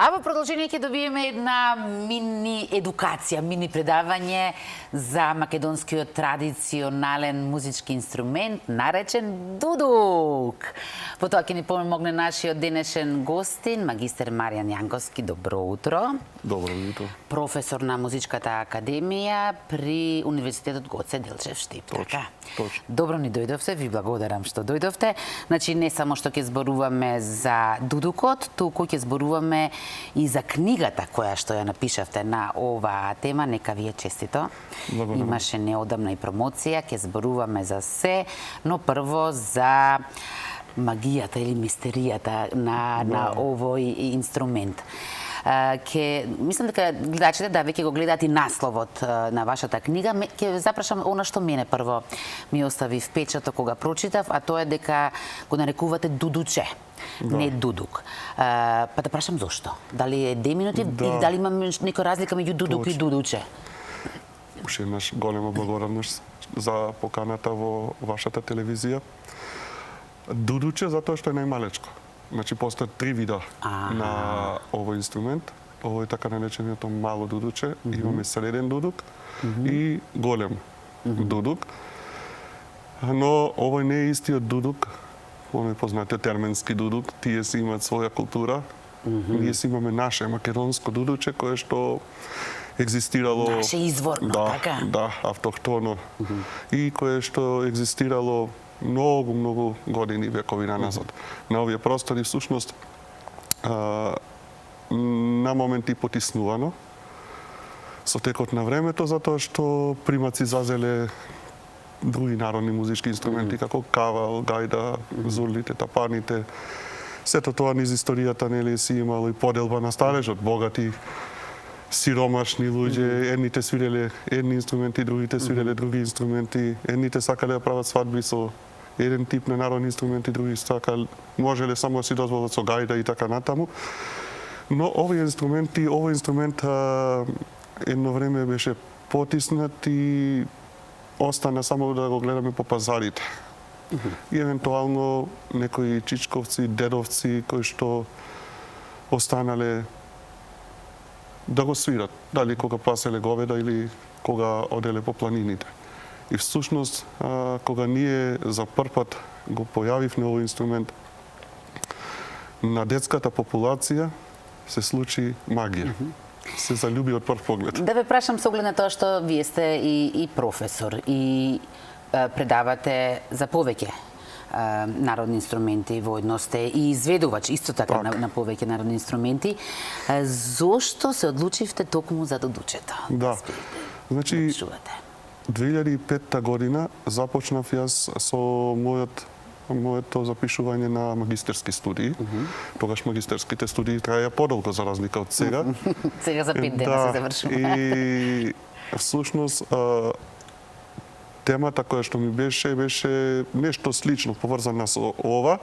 А во продолжение ќе добиеме една мини едукација, мини предавање за македонскиот традиционален музички инструмент наречен дудук. По тоа ќе ни помогне нашиот денешен гостин, магистер Маријан Јанковски. Добро утро. Добро утро. Професор на Музичката академија при Универзитетот Гоце Делчев Штип. Точно. Добро ни дојдовте, ви благодарам што дојдовте. Значи не само што ќе зборуваме за дудукот, туку ќе зборуваме и за книгата која што ја напишавте на оваа тема. Нека ви е честито. Благодарам. Имаше неодамна и промоција, ќе зборуваме за се, но прво за магијата или мистеријата на овој инструмент. Мислам дека гледачите веќе го гледаат и насловот на вашата книга. Ќе запрашам она што мене прво ми остави впечаток кога прочитав, а тоа е дека го нарекувате дудуче, не дудук. Па да прашам зошто? Дали е деминутив или дали има некоја разлика меѓу дудук и дудуче? Уште еднаш голема благодарност за поканата во вашата телевизија. Дудуче затоа што е најмалечко. Значи, постојат три вида на овој инструмент. Овој така наречениот мало дудуче, имаме среден дудук и голем дудук. Но овој не е истиот дудук, оној познатиот терменски дудук, тие си имаат своја култура. Ние си имаме наше македонско дудуче, кое што екзистирало... Наше изворно, така? Да, автохтоно. И кое што екзистирало многу години, вековина назад. На овие простори всушност на моменти потиснувано со текот на времето, затоа што примаци зазеле други народни музички инструменти како кавал, гајда, зурлите, тапаните. Сето тоа низ историјата нели си имало и поделба на старежот, богати, сиромашни луѓе, едните свиреле едни инструменти, другите свиреле други инструменти, едните сакале да прават свадби со еден тип на народни инструменти, други сакале, можеле само да си дозволат со гајда и така натаму. Но овој инструмент едно време беше потиснат и остана само да го гледаме по пазарите. И евентуално некои чичковци, дедовци кои што останале да го свират, дали кога паселе говеда или кога оделе по планините. И всушност, кога ние за првпат го појавивме овој инструмент, на детската популација се случи магија. Се залюби од прв поглед. Да ве прашам со оглед на тоа што вие сте и професор и предавате за повеќе народни инструменти, воедно сте и изведувач исто така на повеќе народни инструменти. Зошто се одлучивте токму за дудучето? Да. Значи 2005 година започнав јас со моето запишување на магистерски студии. Тогаш магистерските студии траја подолго за разлика од сега. Сега за 5 дена се завршува. И всушност темата која што ми беше нешто слично поврзана со ова,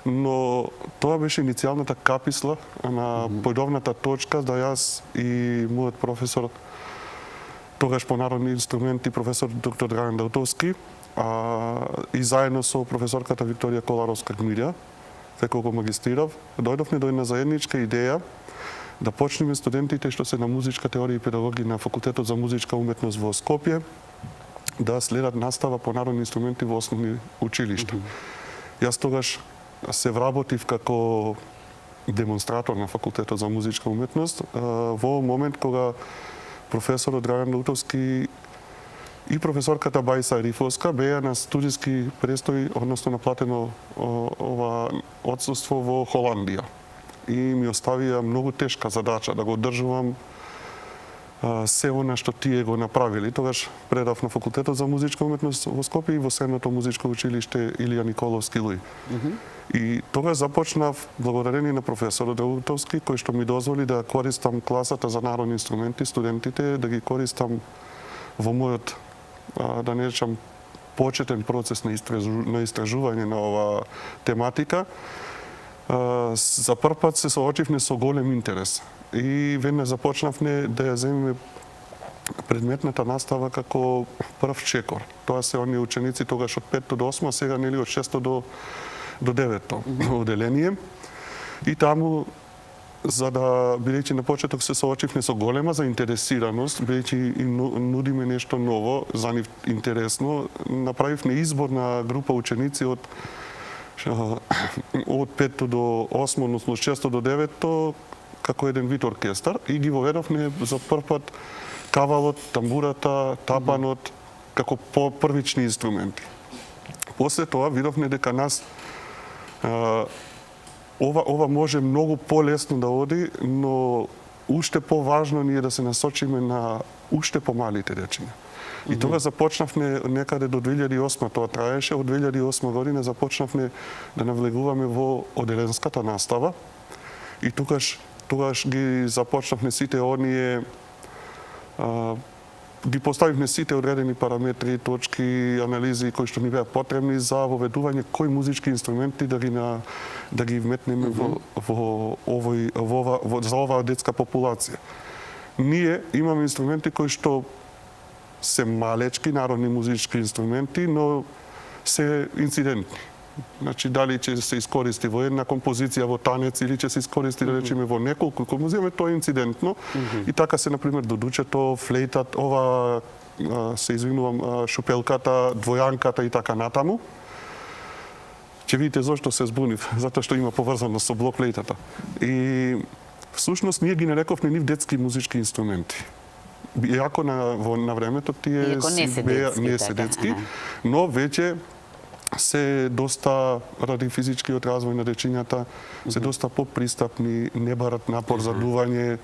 но тоа беше иницијалната каписла на појдовната точка да јас и мојот професор тогаш по народни инструменти, професор доктор Драган Далтовски, и заедно со професорката Викторија Коларовска-Гмирја, како го магистрирав, дојдовме до една заедничка идеја да почнеме студентите што се на музичка теорија и педагоги на Факултетот за музичка уметност во Скопје да следат настава по народни инструменти во основни училишта. Јас тогаш се вработив како демонстратор на Факултетот за музичка уметност во момент кога професорот Драган Далтовски и професорката Бајса Рифовска беа на студиски престој, односно наплатено ова отсуство во Холандија. И ми оставија многу тешка задача да го одржувам се она што тие го направили. Тогаш предав на Факултетот за музичка уметност во Скопје и во Средното музичко училиште Илија Николовски Луј. И тогаш започнав, благодарение на професорот Далтовски, кој што ми дозволи да користам класата за народни инструменти, студентите, да ги користам во мојот, да не речам, почетен процес на истражување на ова тематика. За прв пат се соочивме со голем интерес. И веднаш започнавме да ја земеме предметната настава како прв чекор. Тоа се оние ученици тогаш од 5 до 8, сега нели од 6 до 9 оделение. И таму за да, бидејќи на почеток се соочивме со голема заинтересираност, бидејќи и нудиме нешто ново, за нив интересно, направивме избор на група ученици од 5 до 8, односно 6 до 9 како еден вид оркестар и ги воведовме за прв пат кавалот, тамбурата, тапанот како првични инструменти. После тоа видовме дека нас ова може многу полесно да оди, но уште поважно ни е да се насочиме на уште помалите дечиња. И тога започнавме некаде до 2008, тоа траеше, од 2008 година започнавме да навлегуваме во оделенската настава и тогаш ги започнавме сите оние ги поставивме сите одредени параметри, точки, анализи кои што ни беа потребни за воведување кои музички инструменти да ги вметнеме за оваа детска популација. Ние имаме инструменти кои што се малечки народни музички инструменти, но се инцидентни. Значи, дали ќе се искористи во една композиција, во танец, или ќе се искористи, да речеме, во неколку композиции, тоа е инцидентно. И така се, например, дудучето, флейтат, ова, се извинувам, шупелката, двојанката и така натаму. Ќе видите зошто се збунив, затоа што има поврзано со блокфлейтата. И всушност ние ги нарековме нив детски музички инструменти. Иако на времето тие не се детски, но веќе се доста, ради физичкиот развој на дечињата, се доста попристапни, не барат напор за дување.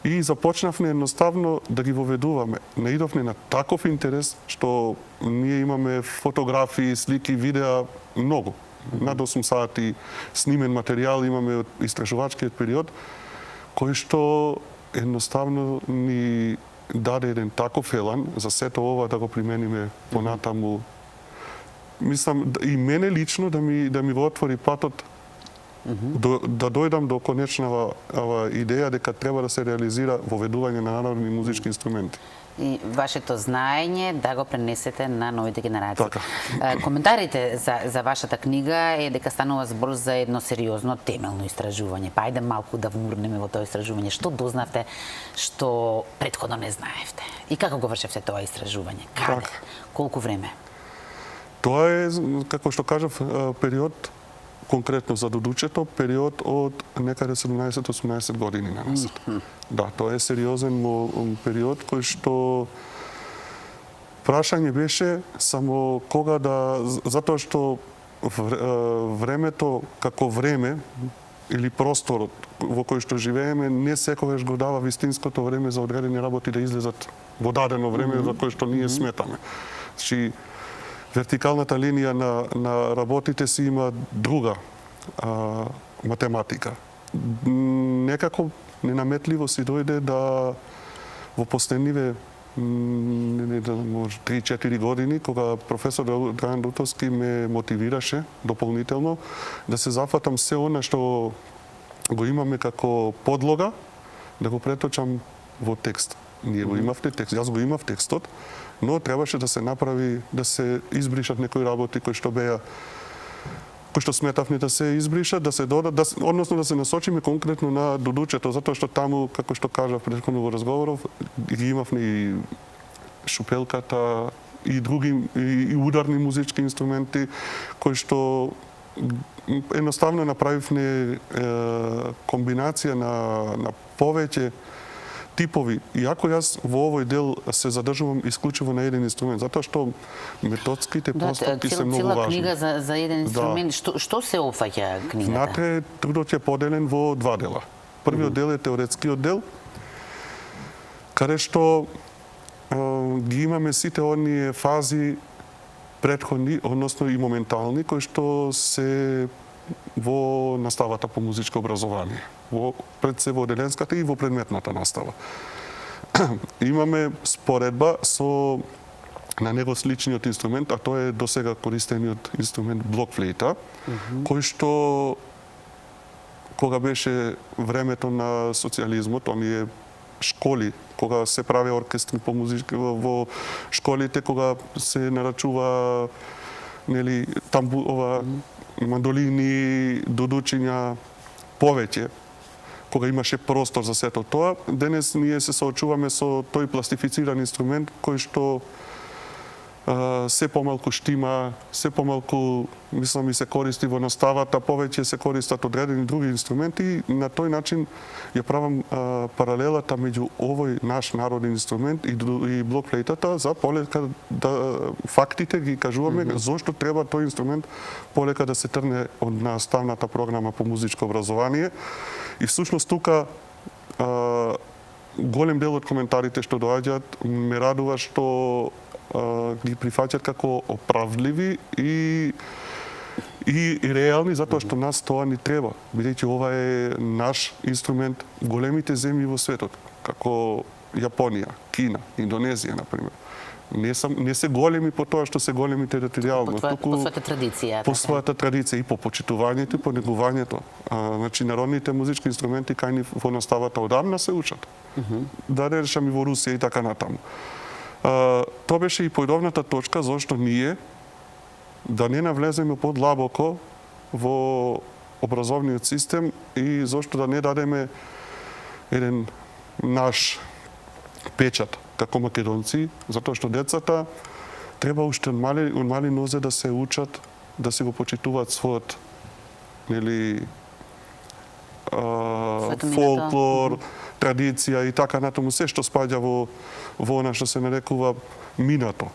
И започнавме едноставно да ги воведуваме. Наидовме на таков интерес, што ние имаме фотографии, слики, видеа, многу. Над 8 сати снимен материјал имаме од истражувачкиот период, кој што едноставно ни даде еден таков елан за сето ова да го примениме понатаму. Мислам, и мене лично да ми го отвори патот да дојдам до конечнава идеја дека треба да се реализира воведување на народни музички инструменти. И вашето знаење да го пренесете на новите генерации. Така. Коментарите за вашата книга е дека станува збор за едно сериозно темелно истражување. Па ајде малку да вмурнеме во тоа истражување. Што дознавте што претходно не знаевте? И како го вршевте тоа истражување? Каде? Колку време? Тоа е, како што кажав, период, конкретно за дудучето, период од некаде 17-18 години на нас. Да, тоа е сериозен период кој што прашање беше само кога затоа што времето како време или просторот во кој што живееме не секогаш го дава вистинското време за одредени работи да излезат во дадено време за кое што ние сметаме. Значи, вертикалната линија на работите си има друга математика. Некако ненаметливо си дојде да во последниве 3-4 години, кога професор Драјан Дутовски ме мотивираше дополнително да се зафатам се она што го имаме како подлога, да го преточам во текст. Ние го имавте текст, јас го имав текстот, но требаше да се направи, да се избришат некои работи кои што сметавме да се избришат, да се додат, односно да се насочиме конкретно на дудучето, затоа што таму, како што кажав претходно во разговоров, ги имавме и шупелката, и други и ударни музички инструменти кои што едноставно направивме комбинација на повеќе типови. Иако јас во овој дел се задржувам исклучиво на еден инструмент, затоа што методските постапки се многу важни. Цела книга за еден инструмент. Што се опфаќа книгата? Внатре трудот е поделен во два дела. Првиот дел е теоретскиот дел, каде што ги имаме сите оние фази претходни, односно и моментални, кои што се во наставата по музичко образование, пред се во оделенската и во предметната настава. Имаме споредба со на него сличниот инструмент, а тоа е досега користениот инструмент блокфлейта, кој што кога беше времето на социјализмот, оние школи, кога се прави оркестри по музичка во школите, кога се нарачува нели мандолини, дудучиња повеќе, кога имаше простор за сето тоа. Денес ние се соочуваме со тој пластифициран инструмент кој што се помалку штима, се помалку, мислам, и се користи во наставата, повеќе се користат одредени други инструменти и на тој начин ја правам паралелата меѓу овој наш народен инструмент и блокфлейтата за полека да фактите ги кажуваме зошто треба тој инструмент полека да се трне од наставната програма по музичко образование. И всушност тука голем дел од коментарите што доаѓаат ме радува што ги прифаќаат како оправдливи и реални, затоа што нас тоа ни треба, бидејќи ова е наш инструмент. Големите земји во светот, како Јапонија, Кина, Индонезија, например, не се големи по тоа што се големи територијално, по својата традиција. По својата традиција и по почитувањето и по негувањето. Значи народните музички инструменти кај ни во наставата одамна се учат. Да речам и во Русија и така натаму. Тоа беше и појдовната точка зашто ние да не навлеземе подлабоко во образовниот систем и зашто да не дадеме еден наш печат како македонци, затоа што децата треба уште од мали нозе да се учат, да се го почитуваат својот фолклор, традиција и така натаму, се што спаѓа во она што се нарекува минато.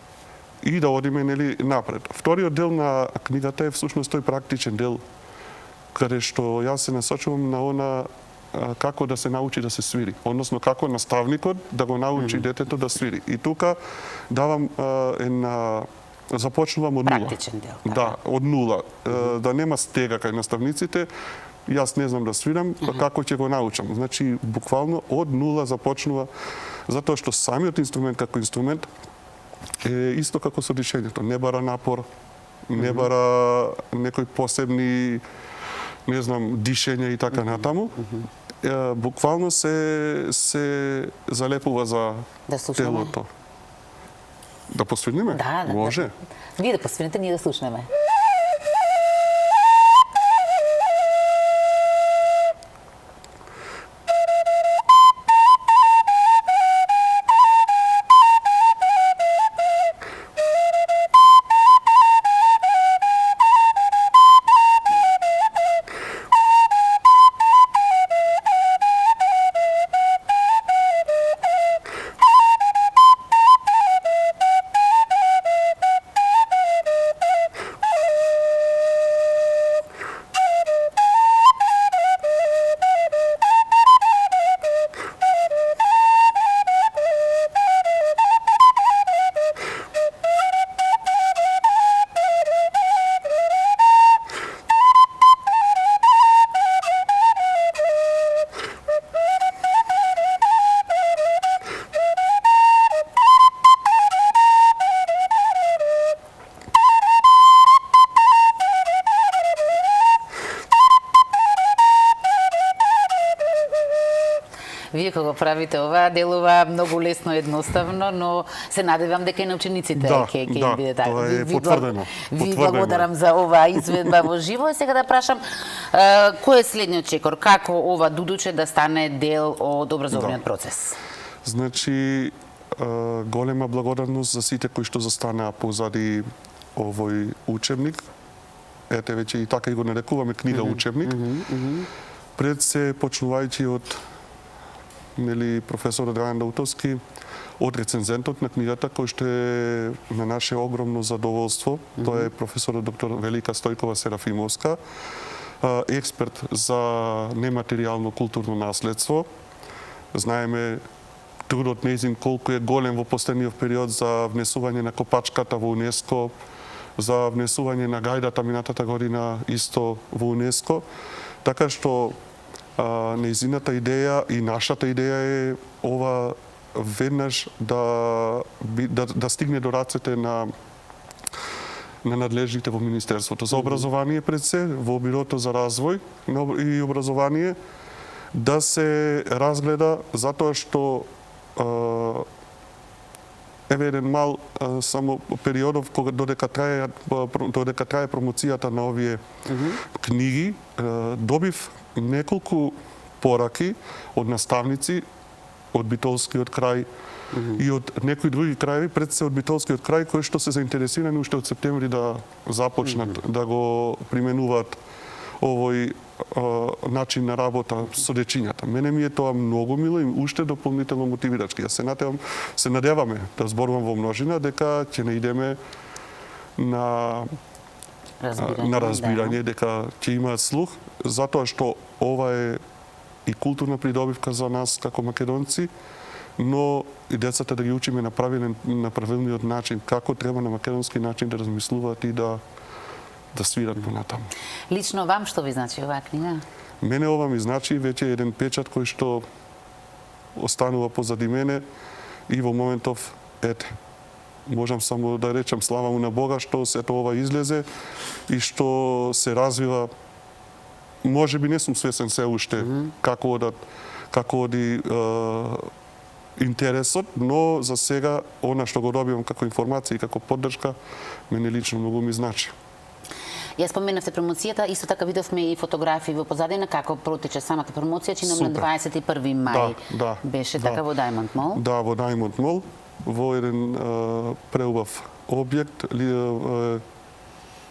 И да одиме напред. Вториот дел на книгата е всушност тој практичен дел, каде што јас се насочувам на она како да се научи да се свири, односно како наставникот да го научи детето да свири. И тука давам започнувам од нула. Практичен дел. Да, од нула. Да нема стега кај наставниците. Јас не знам да свирам, како ќе го научам. Значи, буквално од нула започнува, затоа што самиот инструмент како инструмент е исто како со дишењето. Не бара напор, не бара некои посебни, не знам, дишења и така натаму. Буквално се залепува за телото. Да посвирниме? Да. Може. Вие да посвирните, ние да слушнеме. Вие кога правите ова, делува многу лесно, едноставно, но се надевам дека и на учениците ќе им биде така. Тоа е потврдено. Ви благодарам за оваа изведба во живо. И сега да прашам, кој е следниот чекор? Како ова дудуче да стане дел од образовниот процес? Значи, голема благодарност за сите кои што застанаа позади овој учебник. Ете, веќе и така и го нарекуваме книга учебник. Пред се почнувајќи од професор Драјан Даутовски, од рецензентот на книгата, кој што е на наше огромно задоволство. Тоа е професорот доктор Велика Стојкова Серафимовска, експерт за нематеријално културно наследство. Знаеме трудот нејзин колку е голем во последниот период за внесување на копачката во УНЕСКО, за внесување на гајдата минатата година исто во УНЕСКО. Така што нејзината идеја и нашата идеја е ова веднаш да стигне до рацете на надлежните во Министерството за образование пред се, во Бирото за развој и образование, да се разгледа, затоа што еве еден мал само периодов додека трае промоцијата на овие книги, добив неколку пораки од наставници од Битолскиот крај и од некои други крајеви, пред се од Битолскиот крај, кои што се заинтересирани уште од септември да започнат да го применуваат овој начин на работа со дечињата. Мене ми е тоа многу мило и уште дополнително мотивирачки. Јас се надеваме да зборувам во множина дека ќе не идеме на разбирање, дека ќе имаат слух, затоа што ова е и културна придобивка за нас како македонци, но и децата да ги учиме на правилниот начин, како треба на македонски начин да размислуваат и да свират понатаму. Лично вам што ви значи оваа книга? Мене ова ми значи веќе еден печат кој што останува позади мене и во моментов, можам само да речам слава му на Бога што сето ова излезе и што се развива. Може би не сум свесен се уште како оди интересот, но за сега она што го добивам како информација и како поддршка мене лично многу ми значи. Ја споменавте промоцијата, исто така видовме и фотографии во позадина како протече самата промоција, чинам на 21 мај. Беше така во Diamond Mall? Да, во Diamond Mall, во еден преубав објект,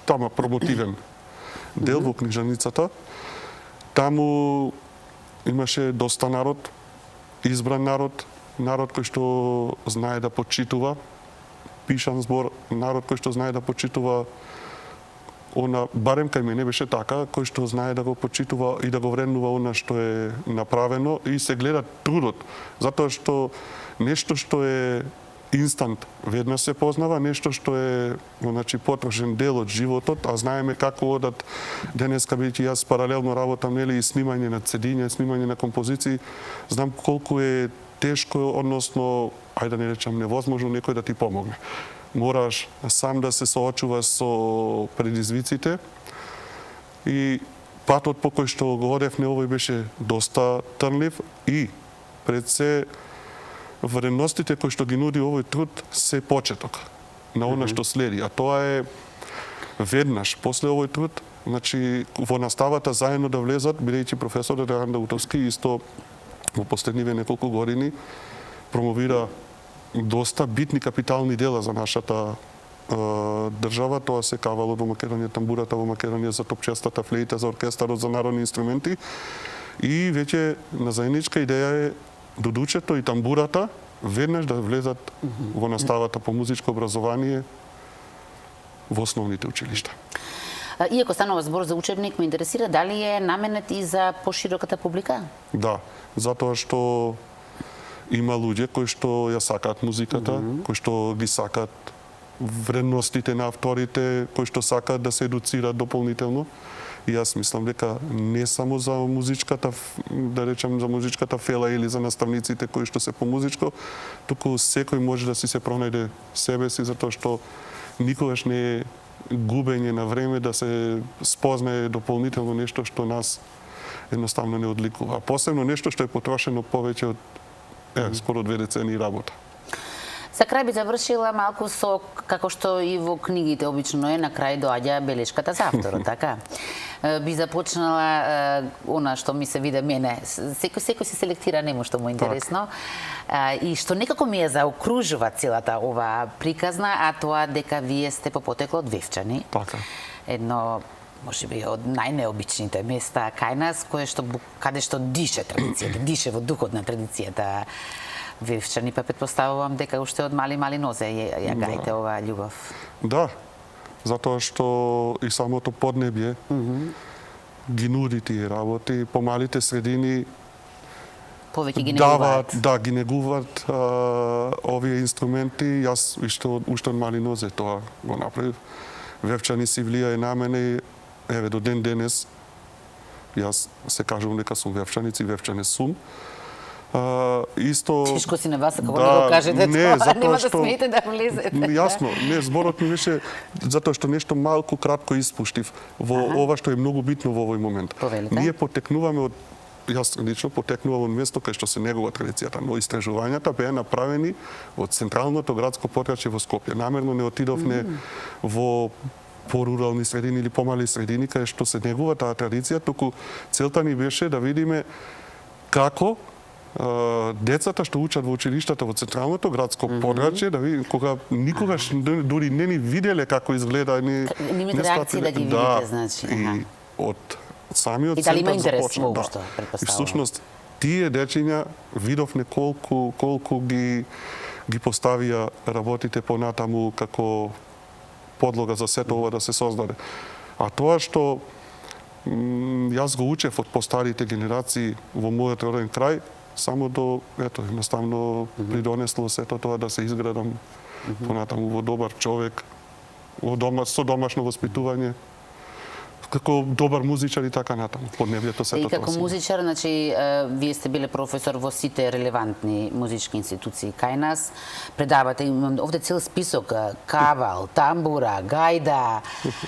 тама промотивен дел во книжаницата. Таму имаше доста народ, избран народ кој што знае да почитува, пишан збор, народ кој што знае да почитува барем кај мене беше така, кој што знае да го почитува и да го вреднува она што е направено и се гледа трудот, затоа што нешто што е инстант веднаш се познава, нешто што е потрошен дел од животот, а знаеме како одат денеска, бидејќи јас паралелно работам и снимање на цедиња, снимање на композиции, знам колку е тешко, односно, ајде да не речам невозможно некој да ти помогне. Мораш сам да се соочуваш со предизвиците и патот по кој што го одевме овој беше доста трнлив и пред се вредностите кои што ги нуди овој труд се почеток на она што следи, а тоа е веднаш после овој труд, значи во наставата заедно да влезат, бидејќи професорот Драган Даутовски исто во последниве неколку години промовира доста битни капитални дела за нашата држава. Тоа се кавалот во Македонија, тамбурата во Македонија, за топчестата флејта, за оркестарот за народни инструменти. И веќе на заедничка идеја е дудучето и тамбурата веднаш да влезат во наставата по музичко образование во основните училишта. Иако станува збор за учебник, ме интересира дали е наменет и за пошироката публика? Да, затоа што има луѓе кои што ја сакаат музиката, кои што ги сакаат вредностите на авторите, кои што сакаат да се едуцираат дополнително. И јас мислам дека не само за музичката, да речем за музичката фела или за наставниците кои што се по музичко, туку секој може да си се пронајде себе си, затоа што никогаш не е губење на време да се спознае дополнително нешто што нас едноставно не одликува. А посебно нешто што е потрошено повеќе од скоро 2 децении работа. За крај би завршила малку со, како што и во книгите обично е, на крај доаѓа белешката за авторот, така? Би започнала она што ми се виде мене. Секој се селектира нему што му е интересно. И што некако ми е заокружува целата ова приказна, а тоа дека вие сте по потекло од Вевчани. Така. Едно можеби од најнеобичните места кај нас, каде што дише традицијата, дише во духот на традицијата Вевчани, па претпоставувам дека уште од мали нозе ја гаите оваа љубов. Да, затоа што и самото поднебје ги нуди тие работи, по малите средини повеќе ги негуваат. Да, ги негуваат овие инструменти. Јас уште од мали нозе тоа го направив. Вевчани си влијае на мене, еве до ден денес јас се кажувам дека сум вевчанец и вевчанец сум. Исто тешко си на вас како да го кажете тоа, нема да смеете да влезете. Јасно, зборот ми беше затоа што нешто малку кратко испуштив во ова што е многу битно во овој момент. Ние потекнуваме од јас лично потекнувам од место кај што се негува традицијата, но истражувањата беа направени од централното градско потрачје во Скопје. Намерно не отидовме во порурални средини или помали средини кај што се негува таа традиција, туку целта ни беше да видиме како децата што учат во училиштата во централното градско подрачје, да види кога никогаш дури не ни виделе како изгледа, Немате реакции да ги видите, значи. И од самиот И дали има центар интерес започна, воопшто, И претпоставувам. всушност тие дечиња видовме колку ги поставија работите понатаму како подлога за сето ова да се создаде. А тоа што јас го учев од постарите генерации во мојот роден крај, само до, едноставно придонесло сето тоа да се изградам понатаму во добар човек, со домашно воспитување, како добар музичар и така натаму. Поднебјето сето И како тоа. музичар, значи, вие сте биле професор во сите релевантни музички институции кај нас. Предавате, имам овде цел список, кавал, тамбура, гајда,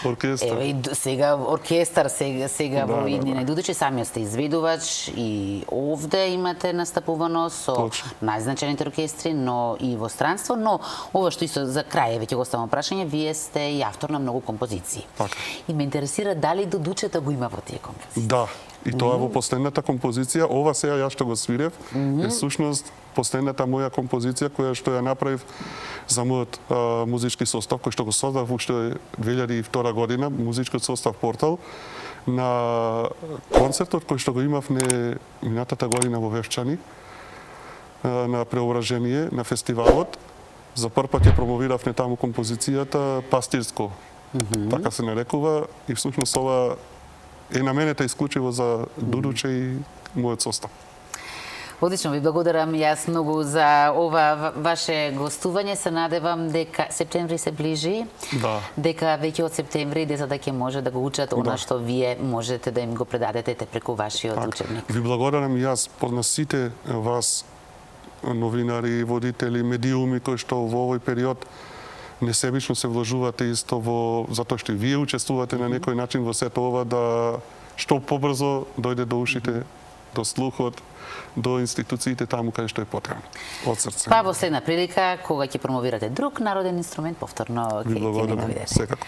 Оркестар. еве и сега оркестар, сега во Да. идни најдудучи, самиот сте изведувач и овде имате настапувано со Точно. најзначајните оркестри, но и во странство, но ова што исто за крај, веќе го оставам прашање, вие сте и автор на многу композиции. Така. И ме интересира дали додучето го има во тие композиции. Да, и тоа во последната композиција, ова сега јас што го свирев, е всушност последната моја композиција која што ја направив за мојот музички состав, кој што го создав уште 2002 година, музичкиот состав Портал, на концертот кој што го имав минатата година во Вевчани, на преображение на фестивалот. За прв пат ја промовиравме таму композицијата Пастирско. Така се нарекува и всушност ова е наменета исклучиво за Дудуче и мојот состав. Одлично, ви благодарам јас многу за ова ваше гостување. Се надевам дека септември се ближи. Да. Дека веќе од септември децата ќе може да го учат она што вие можете да им го предадете преку вашиот учебник. Ви благодарам и јас на сите вас новинари, водители, медиуми кои што во овој период несебично се вложувате исто затоа што и вие учествувате на некој начин во сето ова, да што побрзо дојде до ушите, до слухот, до институциите таму каде што е потребно. Од срце. Па во следна прилика, кога ќе промовирате друг народен инструмент, повторно ќе Ви ми благодарам доведете. секако.